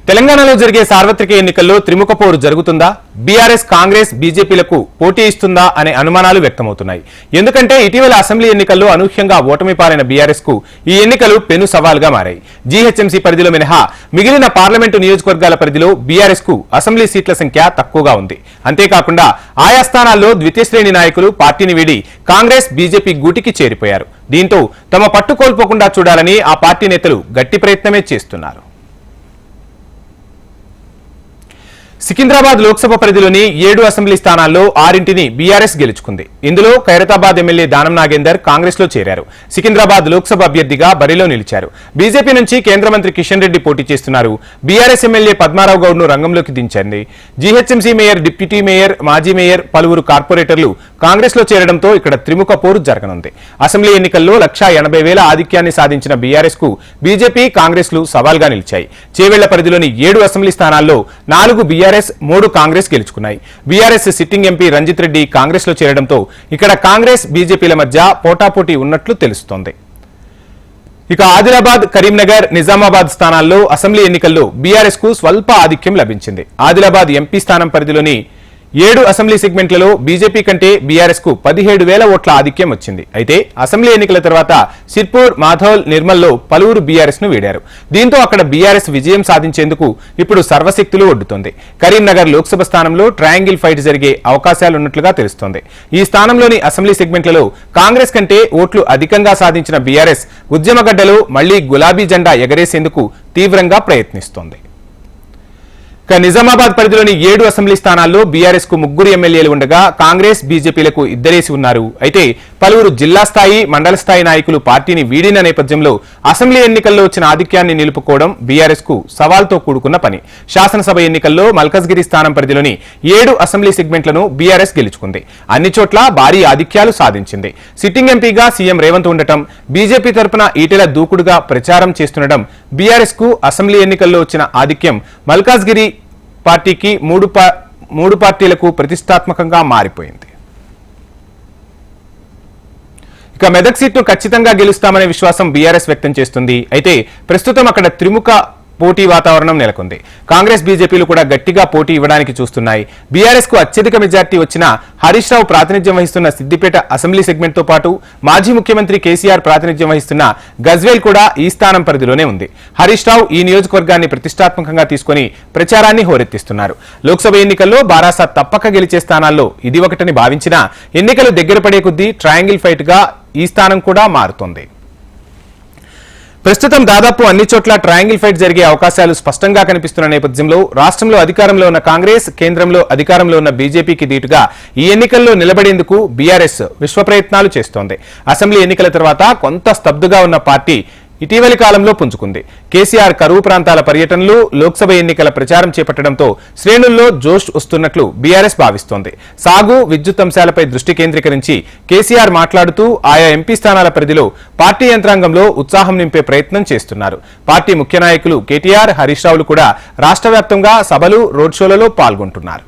తెలంగాణలో జరిగే సార్వత్రిక ఎన్నికల్లో త్రిముఖ పోరు జరుగుతుందా? బీఆర్ఎస్ కాంగ్రెస్ బీజేపీలకు పోటీ ఇస్తుందా అనే అనుమానాలు వ్యక్తమవుతున్నాయి. ఎందుకంటే ఇటీవల అసెంబ్లీ ఎన్నికల్లో అనూహ్యంగా ఓటమి పాలైన బీఆర్ఎస్ కు ఈ ఎన్నికలు పెను సవాల్గా మారాయి. జీహెచ్ఎంసీ పరిధిలో మినహా మిగిలిన పార్లమెంటు నియోజకవర్గాల పరిధిలో బీఆర్ఎస్ కు అసెంబ్లీ సీట్ల సంఖ్య తక్కువగా ఉంది. అంతేకాకుండా ఆయా స్థానాల్లో ద్వితీయ శ్రేణి నాయకులు పార్టీని వీడి కాంగ్రెస్ బీజేపీ గూటికి చేరిపోయారు. దీంతో తమ పట్టు కోల్పోకుండా చూడాలని ఆ పార్టీ నేతలు గట్టి ప్రయత్నమే చేస్తున్నారు. సికింద్రాబాద్ లోక్సభ పరిధిలోని 7 అసెంబ్లీ స్థానాల్లో 6ంటిని బీఆర్ఎస్ గెలుచుకుంది. ఇందులో ఖైరతాబాద్ ఎమ్మెల్యే దానం నాగేందర్ కాంగ్రెస్ లో చేరారు. సికింద్రాబాద్ లోక్సభ అభ్యర్థిగా బరిలో నిలిచారు. బీజేపీ నుంచి కేంద్ర మంత్రి కిషన్ రెడ్డి పోటీ చేస్తున్నారు. బీఆర్ఎస్ ఎమ్మెల్యే పద్మారావు గౌడ్ ను రంగంలోకి దించింది. జీహెచ్ఎంసీ మేయర్, డిప్యూటీ మేయర్, మాజీ మేయర్, పలువురు కార్పొరేటర్లు కాంగ్రెస్ లో చేరడంతో ఇక్కడ త్రిముఖ పోరు జరగనుంది. అసెంబ్లీ ఎన్నికల్లో 1,80,000 ఆధిక్యాన్ని సాధించిన బీఆర్ఎస్ కు బీజేపీ, కాంగ్రెస్ లు సవాల్గా నిలిచాయి. చేవెళ్ల పరిధిలోని 7 అసెంబ్లీ స్థానాల్లో 4 బీఆర్ఎస్, 3 కాంగ్రెస్ గెలుచుకున్నాయి. బీఆర్ఎస్ సిట్టింగ్ ఎంపీ రంజిత్ రెడ్డి కాంగ్రెస్ లో చేరడంతో ఇక్కడ కాంగ్రెస్ బీజేపీల మధ్య పోటాపోటీ ఉన్నట్లు తెలుస్తోంది. ఇక ఆదిలాబాద్, కరీంనగర్, నిజామాబాద్ స్థానాల్లో అసెంబ్లీ ఎన్నికల్లో బీఆర్ఎస్ కు స్వల్ప ఆధిక్యం లభించింది. ఆదిలాబాద్ ఎంపీ స్థానం పరిధిలోని 7 అసెంబ్లీ సెగ్మెంట్లలో బీజేపీ కంటే బీఆర్ఎస్ కు 17,000 ఓట్ల ఆధిక్యం వచ్చింది. అయితే అసెంబ్లీ ఎన్నికల తర్వాత సిర్పూర్, మాధోల్, నిర్మల్లో పలువురు బీఆర్ఎస్ ను వీడారు. దీంతో అక్కడ బీఆర్ఎస్ విజయం సాధించేందుకు ఇప్పుడు సర్వశక్తులు ఒడ్డుతోంది. కరీంనగర్ లోక్సభ స్థానంలో ట్రయాంగిల్ ఫైట్ జరిగే అవకాశాలున్నట్లుగా తెలుస్తోంది. ఈ స్థానంలోని అసెంబ్లీ సెగ్మెంట్లలో కాంగ్రెస్ కంటే ఓట్లు అధికంగా సాధించిన బీఆర్ఎస్ ఉద్యమగడ్డలో మళ్లీ గులాబీ జెండా ఎగరేసేందుకు తీవ్రంగా ప్రయత్నిస్తోంది. నిజామాబాద్ పరిధిలోని 7 అసెంబ్లీ స్థానాల్లో బీఆర్ఎస్ కు 3 ఎమ్మెల్యేలు ఉండగా కాంగ్రెస్ బీజేపీలకు 2 ఉన్నారు. అయితే పలువురు జిల్లా స్థాయి, మండల స్థాయి నాయకులు పార్టీని వీడిన నేపథ్యంలో అసెంబ్లీ ఎన్నికల్లో వచ్చిన ఆధిక్యాన్ని నిలుపుకోవడం బీఆర్ఎస్ కు సవాల్తో కూడుకున్న పని. శాసనసభ ఎన్నికల్లో మల్కజ్గిరి స్థానం పరిధిలోని 7 అసెంబ్లీ సెగ్మెంట్లను బీఆర్ఎస్ గెలుచుకుంది. అన్ని చోట్ల భారీ ఆధిక్యాలు సాధించింది. సిట్టింగ్ ఎంపీగా సీఎం రేవంత్ ఉండటం, బీజేపీ తరపున ఈటెల దూకుడుగా ప్రచారం చేస్తుండటం బీఆర్ఎస్ కు అసెంబ్లీ ఎన్నికల్లో వచ్చిన ఆధిక్యం మల్కాజ్గిరి పార్టీకి 3 పార్టీలకు ప్రతిష్టాత్మకంగా మారిపోయింది. ఇక మెదక్ సీట్ను ఖచ్చితంగా గెలుస్తామనే విశ్వాసం బీఆర్ఎస్ వ్యక్తం చేస్తుంది. అయితే ప్రస్తుతం అక్కడ త్రిముఖ పోటీ వాతావరణం నెలకొంది. కాంగ్రెస్ బీజేపీలు కూడా గట్టిగా పోటీ ఇవ్వడానికి చూస్తున్నాయి. బీఆర్ఎస్ కు అత్యధిక మెజార్టీ వచ్చిన హరీష్ రావు ప్రాతినిధ్యం వహిస్తున్న సిద్దిపేట అసెంబ్లీ సెగ్మెంట్ తో పాటు మాజీ ముఖ్యమంత్రి కేసీఆర్ ప్రాతినిధ్యం వహిస్తున్న గజ్వేల్ కూడా ఈ స్థానం పరిధిలోనే ఉంది. హరీష్ రావు ఈ నియోజకవర్గాన్ని ప్రతిష్టాత్మకంగా తీసుకుని ప్రచారాన్ని హోరెత్తిస్తున్నారు. లోక్సభ ఎన్నికల్లో బారాసా తప్పక గెలిచే స్థానాల్లో ఇది ఒకటని భావించినా ఎన్నికలు దగ్గర పడే కొద్దీ ట్రయాంగిల్ ఫైట్ గా ఈ స్థానం కూడా మారుతోంది. ప్రస్తుతం దాదాపు అన్ని చోట్ల ట్రయాంగిల్ ఫైట్ జరిగే అవకాశాలు స్పష్టంగా కనిపిస్తున్న నేపథ్యంలో రాష్ట్రంలో అధికారంలో ఉన్న కాంగ్రెస్, కేంద్రంలో అధికారంలో ఉన్న బీజేపీకి దీటుగా ఈ ఎన్నికల్లో నిలబడేందుకు బీఆర్ఎస్ విశ్వ ప్రయత్నాలు చేస్తోంది. అసెంబ్లీ ఎన్నికల తర్వాత కొంత స్తబ్దుగా ఉన్న పార్టీ ఇటీవలి కాలంలో పుంజుకుంది. కేసీఆర్ కరువు ప్రాంతాల పర్యటనలు, లోక్సభ ఎన్నికల ప్రచారం చేపట్టడంతో శ్రేణుల్లో జోష్ వస్తున్నట్లు బీఆర్ఎస్ భావిస్తోంది. సాగు, విద్యుత్ అంశాలపై దృష్టి కేంద్రీకరించి కేసీఆర్ మాట్లాడుతూ ఆయా ఎంపీ స్థానాల పరిధిలో పార్టీ యంత్రాంగంలో ఉత్సాహం నింపే ప్రయత్నం చేస్తున్నారు. పార్టీ ముఖ్య నాయకులు కేటీఆర్, హరీష్ రావులు కూడా రాష్ట్ర వ్యాప్తంగా సభలు, రోడ్ షోలలో పాల్గొంటున్నారు.